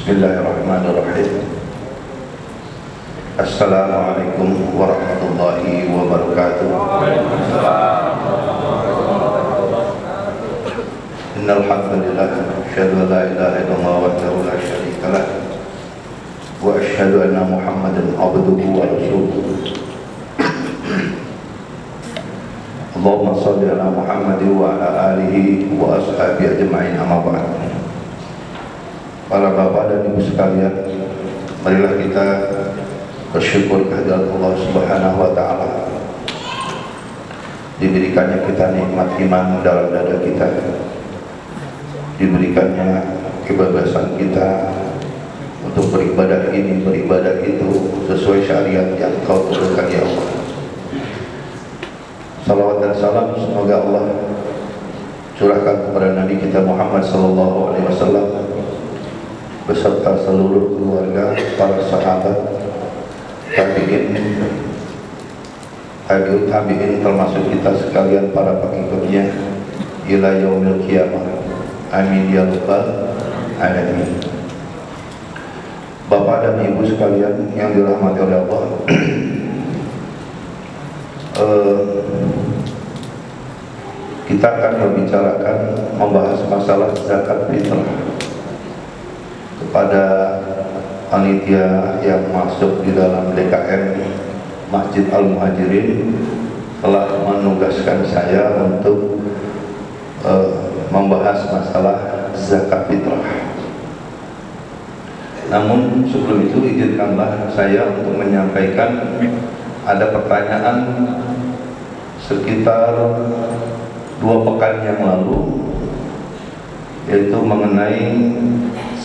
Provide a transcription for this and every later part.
Bismillahirrahmanirrahim. Assalamualaikum warahmatullahi wabarakatuh. Innal hamdalillah asyhadu an la ilaha illallah wahdahu la syarika lah wa asyhadu anna Muhammadan abduhu wa rasuluh. Allahumma shalli ala Muhammad wa ala alihi wa ashabihi ajma'in, amma ba'd. Para bapak dan ibu sekalian, marilah kita bersyukur kehadirat Allah Subhanahu wa taala. Diberikannya kita nikmat iman dalam dada kita, diberikannya kebebasan kita untuk beribadah ini, beribadah itu sesuai syariat yang Kau turunkan, ya Allah. Salawat dan salam semoga Allah curahkan kepada Nabi kita Muhammad sallallahu alaihi wasallam beserta seluruh keluarga, para sahabat, tabi'in, termasuk kita sekalian para pengikutnya ila yaumil qiyamah. Amin ya rabbal alamin. Bapak dan ibu sekalian yang dirahmati oleh Allah, kita akan membahas masalah zakat fitrah kepada panitia yang masuk di dalam DKM Masjid Al-Muhajirin telah menugaskan saya untuk membahas masalah zakat fitrah. Namun sebelum itu izinkanlah saya untuk menyampaikan ada pertanyaan sekitar 2 pekan yang lalu, yaitu mengenai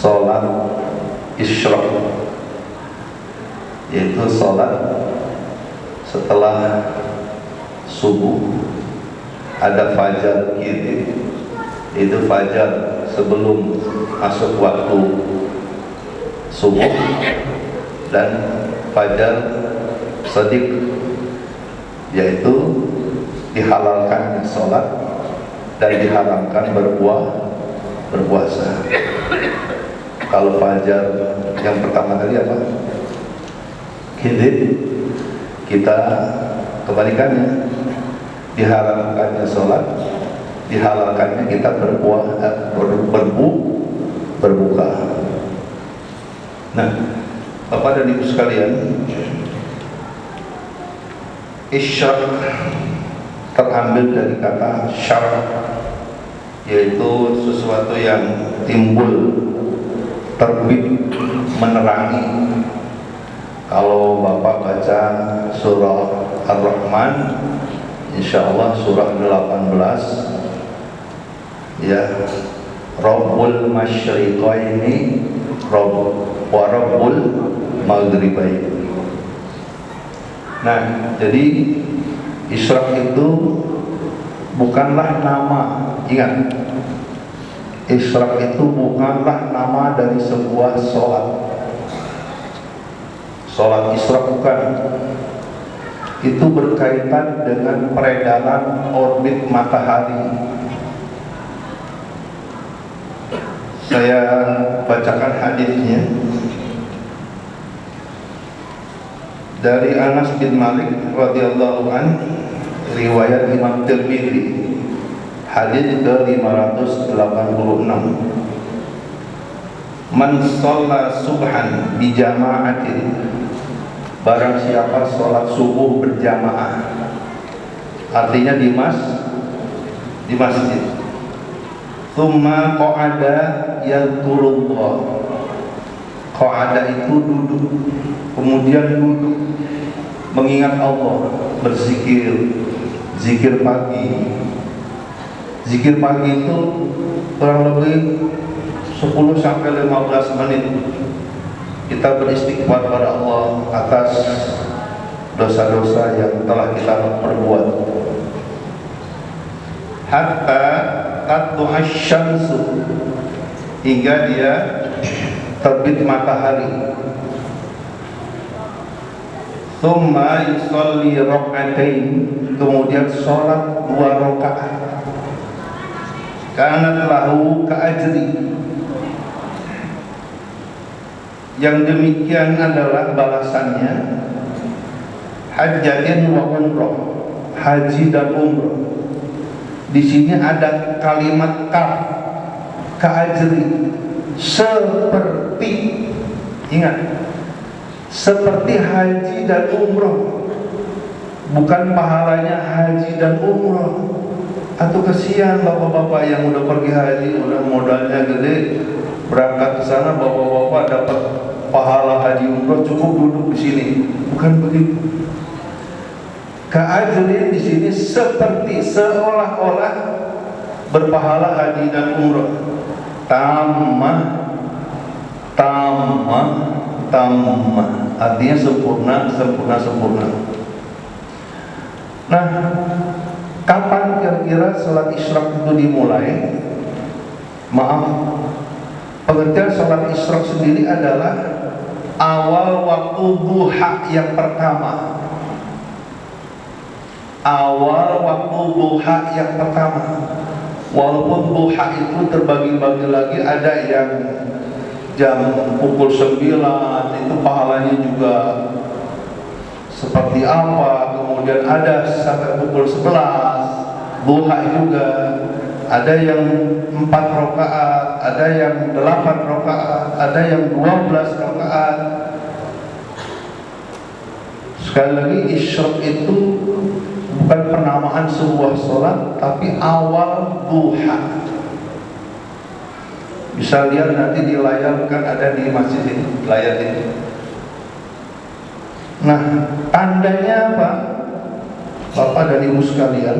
sholat isyraq, yaitu sholat setelah subuh. Ada fajar kidit, itu fajar sebelum masuk waktu subuh, dan fajar shadiq, yaitu dihalalkan sholat dan diharamkan berpuasa. Kalau fajar yang pertama tadi apa? Kidit, kita kebalikannya, diharamkannya sholat, dihalalkannya kita berbuka. Nah, Bapak dan Ibu sekalian, isyraq terambil dari kata syarq, yaitu sesuatu yang timbul, terbit, menerangi. Kalau Bapak baca surah Ar-Rahman, insyaallah surah 18, ya, Rabbul masyriqaini wa Rabbul maghribaini. Nah, jadi isyraq itu bukanlah nama, ingat, isyraq itu bukanlah nama dari sebuah sholat. Sholat isyraq bukan. Itu berkaitan dengan peredaran orbit matahari. Saya bacakan hadisnya dari Anas bin Malik radhiyallahu anhu, riwayat Imam Tirmidzi, hadis ke-586. Man shalla subhan bi jama'atin, barang siapa sholat subuh berjamaah, artinya di masjid. Tsumma qa'ada yadhkurullah, qa'ada itu duduk, kemudian duduk mengingat Allah, berzikir, zikir pagi. Zikir pagi itu kurang lebih 10 sampai 15 menit kita beristighfar pada Allah atas dosa-dosa yang telah kita perbuat. Hatta tatlu'a syamsu, hingga dia terbit matahari. Tsumma yusalli rak'atain, kemudian sholat 2 rakaat. Kanat lahu ka'ajri, yang demikian adalah balasannya hajjatin wa umroh, haji dan umroh. Di sini ada kalimat ka'ajri, seperti, ingat, seperti haji dan umroh, bukan pahalanya haji dan umroh. Atau kesian bapak-bapak yang udah pergi haji, udah modalnya gede, berangkat ke sana, bapak-bapak dapat pahala haji umroh, cukup duduk di sini. Bukan begitu. Ka'ajrin di sini seperti, seolah-olah berpahala haji dan umroh. Tamah, artinya sempurna. Nah, kapan kira-kira salat isyraq itu dimulai? Maaf, pengertian salat isyraq sendiri adalah awal waktu duha yang pertama. Awal waktu duha yang pertama. Walaupun duha itu terbagi-bagi lagi, ada yang jam pukul 9 itu pahalanya juga seperti apa, kemudian ada sampai pukul 11 duha juga, ada yang 4 rakaat, ada yang 8 rakaat, ada yang 12 rakaat. Sekali lagi, isyraq itu bukan penamaan sebuah sholat, tapi awal duha. Bisa lihat nanti di layar, kan ada di masjid ini, layar ini. Nah, tandanya apa? Bapak dan ibu sekalian,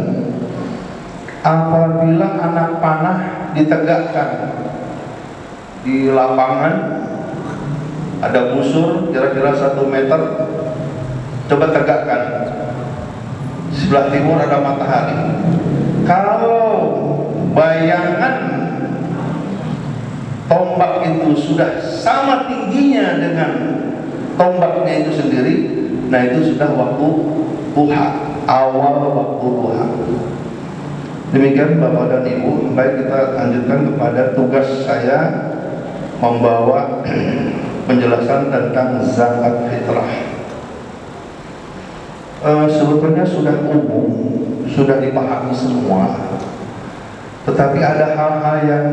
apabila anak panah ditegakkan di lapangan, ada busur kira-kira 1 meter, coba tegakkan. Sebelah timur ada matahari. Kalau bayangan tombak itu sudah sama tingginya dengan tombaknya itu sendiri, nah itu sudah waktu duha, awal waktu duha. Demikian Bapak dan Ibu, baik kita lanjutkan kepada tugas saya membawa penjelasan tentang zakat fitrah. Sebetulnya sudah umum, sudah dipahami semua, tetapi ada hal-hal yang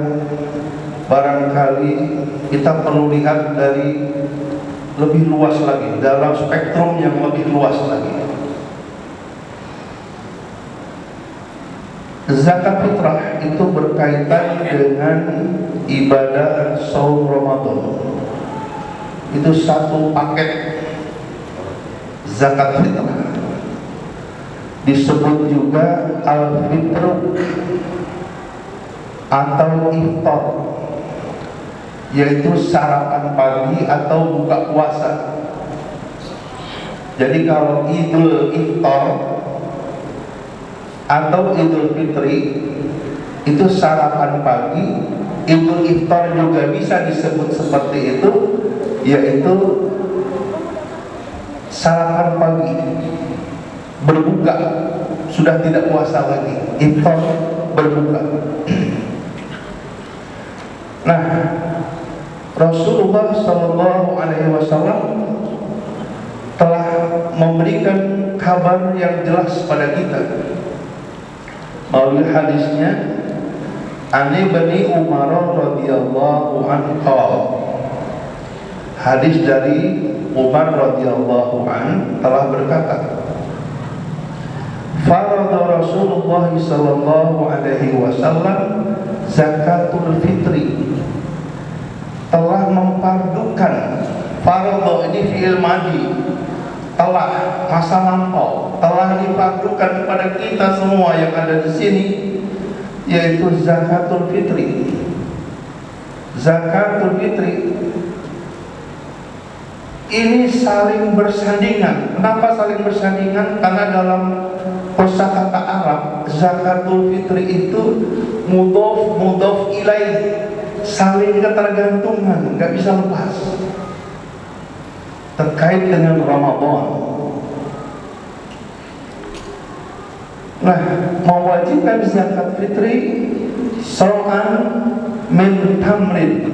barangkali kita perlu lihat dari lebih luas lagi, dalam spektrum yang lebih luas lagi. Zakat fitrah itu berkaitan dengan ibadah saum Ramadan. Itu satu paket zakat fitrah. Disebut juga al-fitr atau iftar, yaitu sarapan pagi atau buka puasa. Jadi kalau idul iftar atau idul fitri itu sarapan pagi, idul iftar juga bisa disebut seperti itu, yaitu sarapan pagi, berbuka, sudah tidak puasa lagi, iftar berbuka. Nah, Rasulullah SAW telah memberikan kabar yang jelas pada kita melalui hadisnya, Ani Bani Umar radhiyallahu anhu. Hadis dari Umar radhiyallahu anhu telah berkata, farada Rasulullah sallallahu alaihi wasallam zakatul fitri, telah memfardukan. Farada ini fi'il madhi, telah, masa lampau, telah difardukan kepada kita semua yang ada di sini, yaitu zakatul fitri. Zakatul fitri ini saling bersandingan. Kenapa saling bersandingan? Karena dalam kosakata Arab, zakatul fitri itu mudhof ilaih, saling ketergantungan, nggak bisa lepas. Terkait dengan Ramadan. Nah, mewajibkan zakat fitri so'an min tamrin,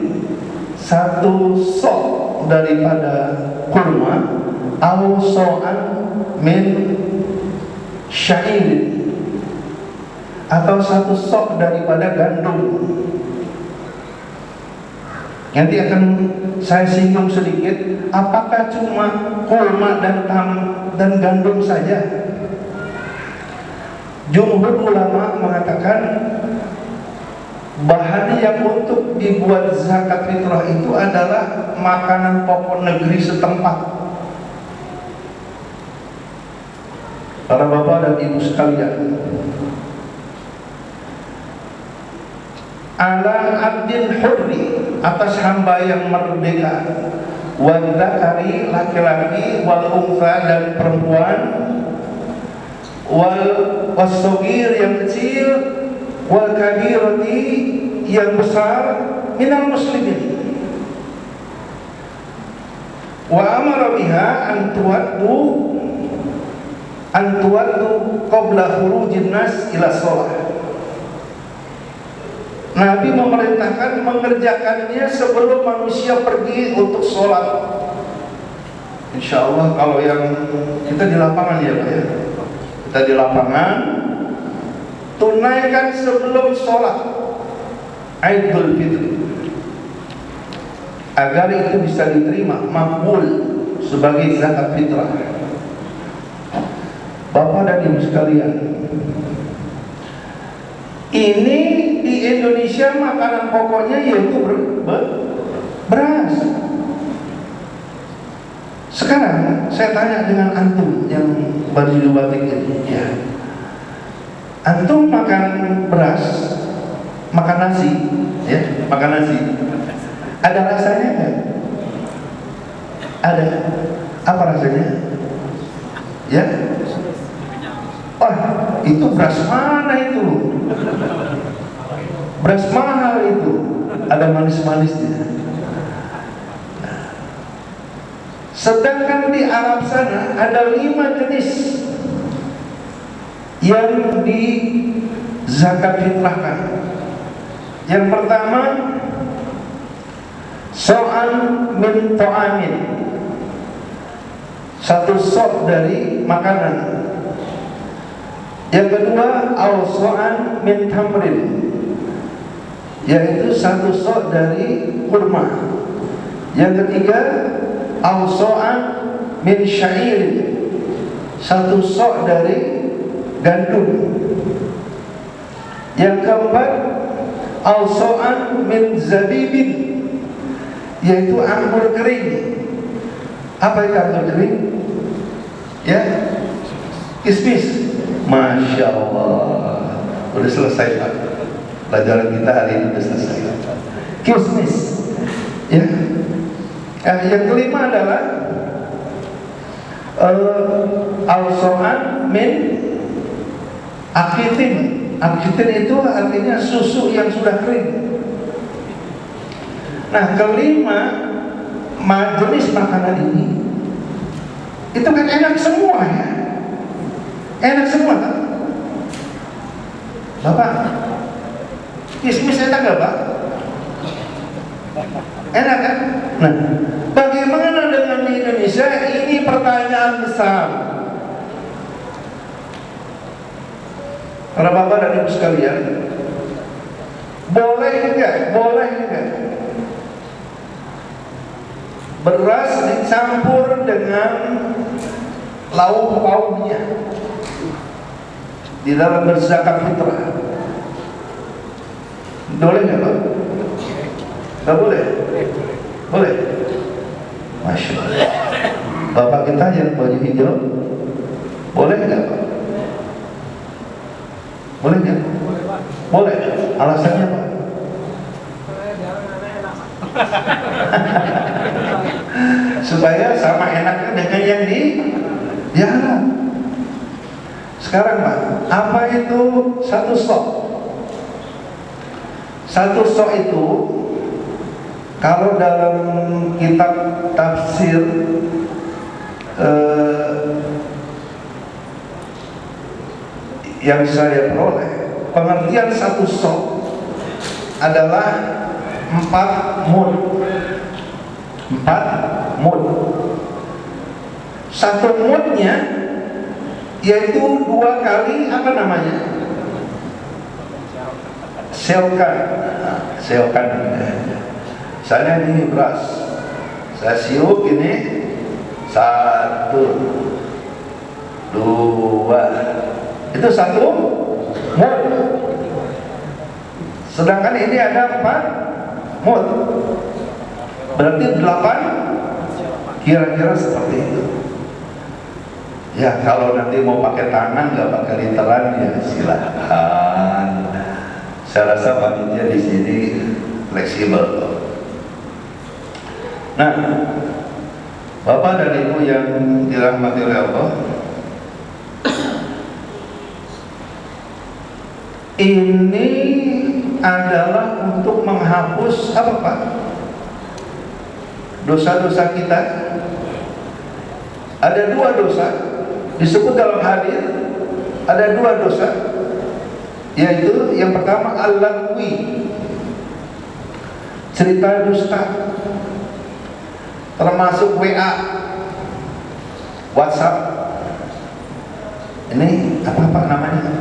1 sok sok daripada kurma, au so'an min syair, atau satu sok daripada gandum. Nanti akan saya singgung sedikit, apakah cuma kurma dan gandum saja? Jumhur ulama mengatakan bahan yang untuk dibuat zakat fitrah itu adalah makanan pokok negeri setempat. Para bapak dan ibu sekalian, ala abdin hurri, atas hamba yang merdeka, wal dzakari, laki-laki, wal untha, dan perempuan, wal wasogir, yang kecil, wal kabirati, yang besar, minal muslimin. Wa amara biha antuaddu qabla khurujin nas ila shalah. Nabi memerintahkan mengerjakannya sebelum manusia pergi untuk sholat. Insya Allah kalau yang kita di lapangan ya Pak ya, kita di lapangan tunaikan sebelum sholat Idul Fitri, agar itu bisa diterima makbul sebagai zakat fitrah. Bapak dan ibu sekalian, ini di Indonesia makanan pokoknya yaitu beras. Sekarang saya tanya dengan antum yang baju batik ini, ya, antum makan beras, makan nasi, ya, makan nasi, ada rasanya nggak? Ada. Apa rasanya? Ya. Oh, itu beras mana itu? Beras mahal itu, ada manis-manisnya. Sedangkan di Arab sana ada 5 jenis yang di zakat fitrahkan. Yang pertama, so'an min ta'amin, satu sok dari makanan. Yang kedua, awso'an min tamrin, yaitu satu sok dari kurma. Yang ketiga, awso'an min syairin, satu sok dari gandum. Yang keempat, awso'an min zabibin, yaitu anggur kering. Apa itu anggur kering? Ya, kismis. Masya Allah, udah selesai Pak. Pelajaran kita hari ini udah selesai. Kismis, ya. Yang kelima adalah al-so'an min akitin. Akitin itu artinya susu yang sudah kering. Nah, kelima jenis makanan ini itu kan enak semua ya. Enak semua kan? Bapak, kismis enak gak Pak? Enak kan? Nah, bagaimana dengan di Indonesia? Ini pertanyaan besar. Para bapak dan ibu sekalian, boleh enggak? Boleh enggak beras dicampur dengan lauk pauknya di dalam berzakat fitrah? Boleh nggak Pak? Nggak boleh? Boleh? Masya Allah. Bapak kita yang baju hijau, boleh nggak Pak? Boleh nggak? Boleh. Alasannya Pak? Supaya sama enaknya dengan yang di diharap. Sekarang Pak, apa itu satu sok? Satu sok itu, kalau dalam kitab tafsir yang saya peroleh, pengertian satu sok adalah 4 mud. 4 mud. Satu mudnya yaitu 2 kali apa namanya? Seokan. Seokan. Misalnya ini beras, saya siuk ini 1, 2, itu 1 mud. Sedangkan ini ada 4 mud, berarti 8, kira-kira seperti itu. Ya kalau nanti mau pakai tangan nggak pakai literan ya silahkan. Saya rasa panitia di sini fleksibel. Nah, Bapak dan Ibu yang dirahmati oleh Allah, ini adalah untuk menghapus apa Pak? Dosa-dosa kita. Ada 2 dosa disebut dalam hadis, ada 2 dosa, yaitu yang pertama al-lagwi, cerita dusta, termasuk WA, WhatsApp. Ini apa namanya?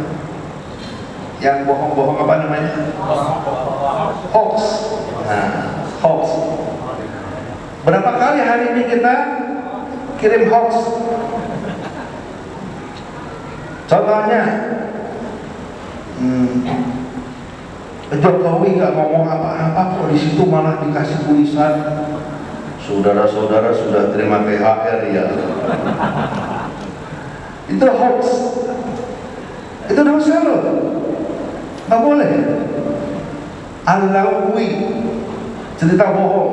Yang bohong-bohong apa namanya? Hoax. Nah, hoax. Berapa kali hari ini kita kirim hoax? Contohnya, Jokowi nggak ngomong apa-apa kok di situ malah dikasih tulisan saudara-saudara sudah terima THR ya. Itu hoax. Itu dosa loh. Nggak boleh. Al-lagwi, cerita bohong.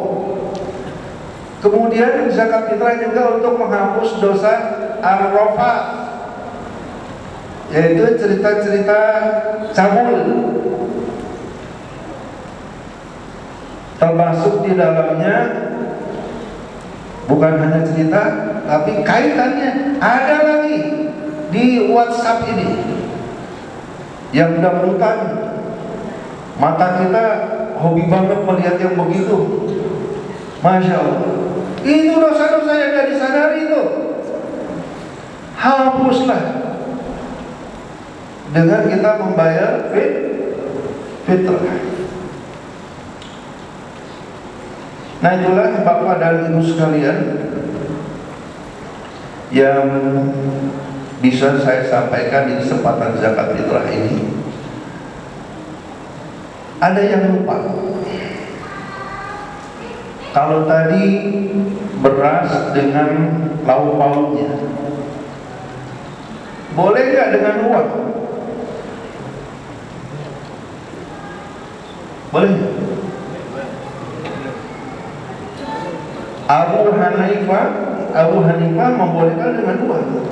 Kemudian zakat fitrah juga untuk menghapus dosa ar-rafath, yaitu cerita-cerita cabul. Termasuk di dalamnya bukan hanya cerita, tapi kaitannya ada lagi di WhatsApp ini yang dangdutan. Mata kita hobi banget melihat yang begitu. Masya Allah, itu dosa-dosa yang gak disadari itu. Hapuslah dengan kita membayar fitrah. Nah itulah Bapak dan Ibu sekalian yang bisa saya sampaikan di kesempatan zakat fitrah ini. Ada yang lupa. Kalau tadi beras dengan lauk pauknya, boleh nggak dengan uang? Boleh. Abu Hanifah membolehkan dengan uang,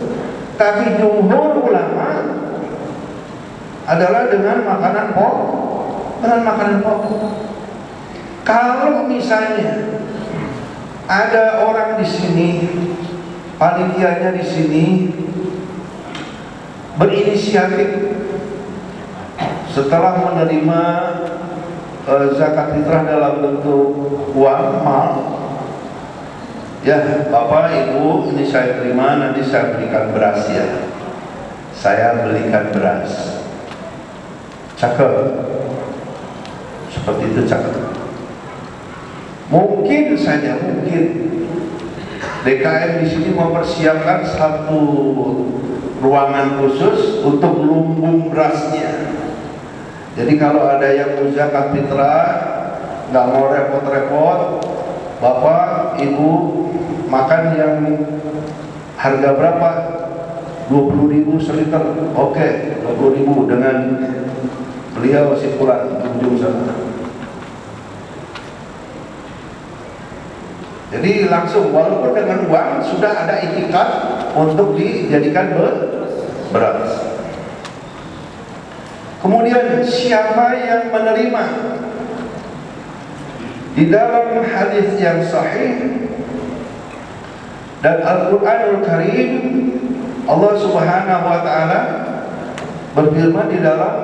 tapi jumhur ulama adalah dengan makanan pokok. Kalau misalnya ada orang di sini, panitianya di sini berinisiatif setelah menerima zakat fitrah dalam bentuk uang mal, ya Bapak Ibu ini saya terima, nanti saya berikan beras ya, saya belikan beras. Cakep, seperti itu cakep. Mungkin saja DKM di sini mempersiapkan satu ruangan khusus untuk lumbung berasnya. Jadi kalau ada yang mau zakat fitrah, nggak mau repot-repot, Bapak Ibu makan yang harga berapa? 20.000 seliter. Oke, 20.000 dengan beliau simpulan ujung sana. Jadi langsung, walaupun dengan uang sudah ada itikat untuk dijadikan beras. Kemudian siapa yang menerima? Di dalam hadis yang sahih dan Al-Quranul Karim, Allah Subhanahu wa Ta'ala berfirman di dalam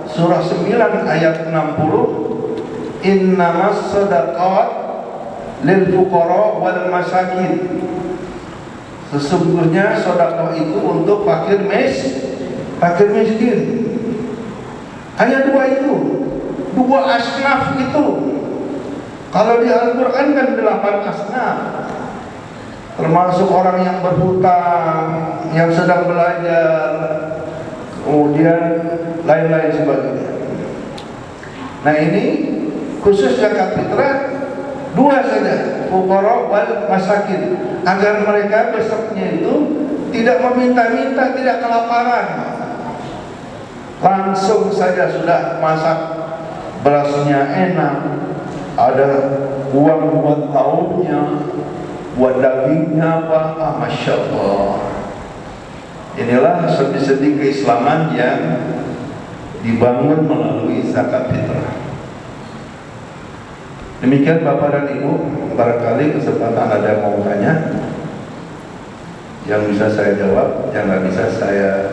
surah 9 ayat 60, innamas sadaqat lil fuqara wal masakin. Sesungguhnya sedekah itu untuk fakir miskin. Hanya dua itu, dua asnaf itu. Kalau di Al-Quran kan 8 asnaf, termasuk orang yang berhutang, yang sedang belajar, kemudian lain-lain sebagainya. Nah ini khusus zakat fitrah dua saja, fuqara wal masakin, agar mereka besoknya itu tidak meminta-minta, tidak kelaparan. Langsung saja sudah masak, berasnya enak, ada uang buat lauknya, buat dagingnya apa, Masya Allah. Inilah sendi-sendi keislaman yang dibangun melalui zakat fitrah. Demikian Bapak dan Ibu, barangkali kesempatan ada yang mau tanya, yang bisa saya jawab, yang nggak bisa saya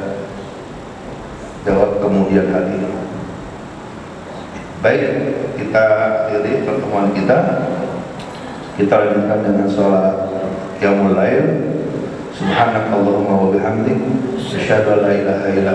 jawab kemudian hari. Baik, kita akhiri pertemuan kita. Kita lanjutkan dengan sholat qiyamul lail. Subhanakallahumma wa bihamdik, asyhadu an la ilaha illa